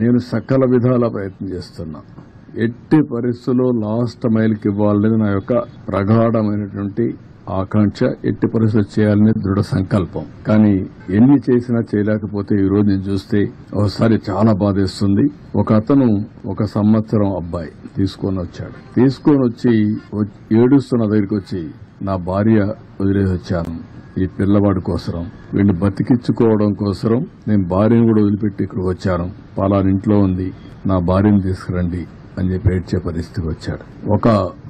నేను సకల విధాల ప్రయత్నం చేస్తున్నా. ఎట్టి పరిస్థితుల్లో లాస్ట్ మైల్కి ఇవ్వాలనేది నా యొక్క ప్రగాఢమైనటువంటి ఆకాంక్ష. ఎట్టి పరిస్థితులు చేయాలనే దృఢ సంకల్పం. కానీ ఎన్ని చేసినా చేయలేకపోతే ఈ రోజు నేను చూస్తే ఒకసారి చాలా బాధేస్తుంది. ఒక అతను 1 సంవత్సరం అబ్బాయి తీసుకొని వచ్చి ఏడుస్తున్న దగ్గరికి వచ్చి, నా భార్య వదిలేసి వచ్చాను ఈ పిల్లవాడి కోసం, వీడిని బతికించుకోవడం కోసం నేను భార్యను కూడా వదిలిపెట్టి ఇక్కడికి వచ్చాను, పలానా ఇంట్లో ఉంది, నా భార్యను తీసుకురండి అని చెప్పి ఏడ్చే పరిస్థితికి వచ్చాడు. ఒక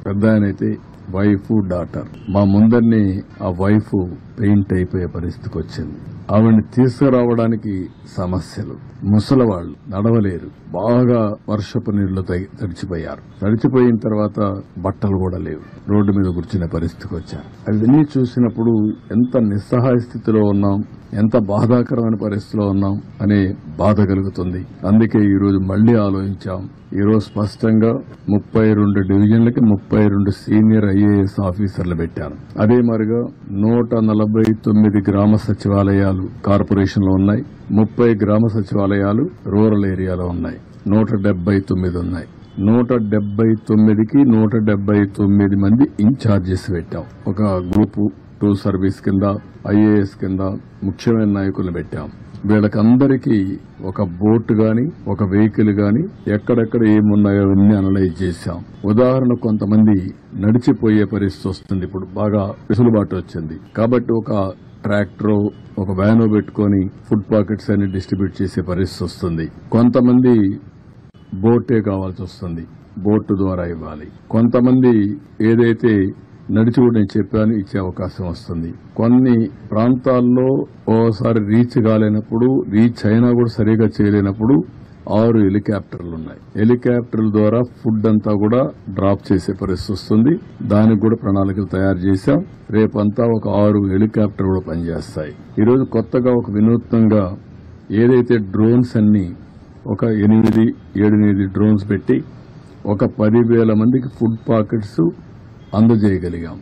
పెద్ద ఆయనైతే వైఫ్ డాటర్, మా ముందరిని ఆ వైఫ్ పెయింట్ అయిపోయే పరిస్థితికి వచ్చింది. ఆవిడ్ని తీసుకురావడానికి సమస్యలు. ముసలివాళ్లు నడవలేరు, బాగా వర్షపు నీళ్లు తడిచిపోయారు. తడిచిపోయిన తర్వాత బట్టలు కూడా లేవు, రోడ్డు మీద కూర్చునే పరిస్థితికి వచ్చారు. అవన్నీ చూసినప్పుడు ఎంత నిస్సహాయ స్థితిలో ఉన్నాం, ఎంత బాధాకరమైన పరిస్థితిలో ఉన్నాం అనే బాధ కలుగుతుంది. అందుకే ఈ రోజు మళ్లీ ఆలోచించాం. ఈ రోజు స్పష్టంగా 32 డివిజన్లకి 32 సీనియర్ ఐఏఎస్ ఆఫీసర్లు పెట్టారు. అదే మరిగా 149 గ్రామ సచివాలయాలు కార్పొరేషన్ లో ఉన్నాయి, 30 గ్రామ సచివాలయాలు రూరల్ ఏరియాలో ఉన్నాయి, 179 ఉన్నాయి. 179కి 179 మంది ఇన్ఛార్జెస్ పెట్టాం. ఒక గ్రూపు 2 సర్వీస్ కింద, ఐఏఎస్ కింద ముఖ్యమైన నాయకులను పెట్టాం. వీళ్ళకందరికీ ఒక బోట్ గాని, ఒక వెహికల్ గాని, ఎక్కడెక్కడ ఏమున్నాయో అవన్నీ అనలైజ్ చేశాం. ఉదాహరణ, కొంతమంది నడిచిపోయే పరిస్థితి వస్తుంది, ఇప్పుడు బాగా వెసులుబాటు వచ్చింది కాబట్టి ఒక ట్రాక్టర్, ఒక వ్యానో పెట్టుకుని ఫుడ్ పాకెట్స్ అన్ని డిస్ట్రిబ్యూట్ చేసే పరిస్థితి వస్తుంది. కొంతమంది బోటే కావాల్సి వస్తుంది, బోటు ద్వారా ఇవ్వాలి. కొంతమంది ఏదైతే నడిచి కూడా నేను చెప్పాను ఇచ్చే అవకాశం వస్తుంది. కొన్ని ప్రాంతాల్లో ఓసారి రీచ్ కాలేనప్పుడు, రీచ్ అయినా కూడా సరిగా చేయలేనప్పుడు 6 హెలికాప్టర్లు ఉన్నాయి. హెలికాప్టర్ల ద్వారా ఫుడ్ అంతా కూడా డ్రాప్ చేసే పరిస్థితి వస్తుంది. దానికి కూడా ప్రణాళికలు తయారు చేశాం. రేపంతా ఒక 6 హెలికాప్టర్లు కూడా పనిచేస్తాయి. ఈరోజు కొత్తగా ఒక వినూత్నంగా ఏదైతే డ్రోన్స్ అన్ని ఒక 8 డ్రోన్స్ పెట్టి ఒక 10,000 మందికి ఫుడ్ పాకెట్స్ అందజేయగలిగాం.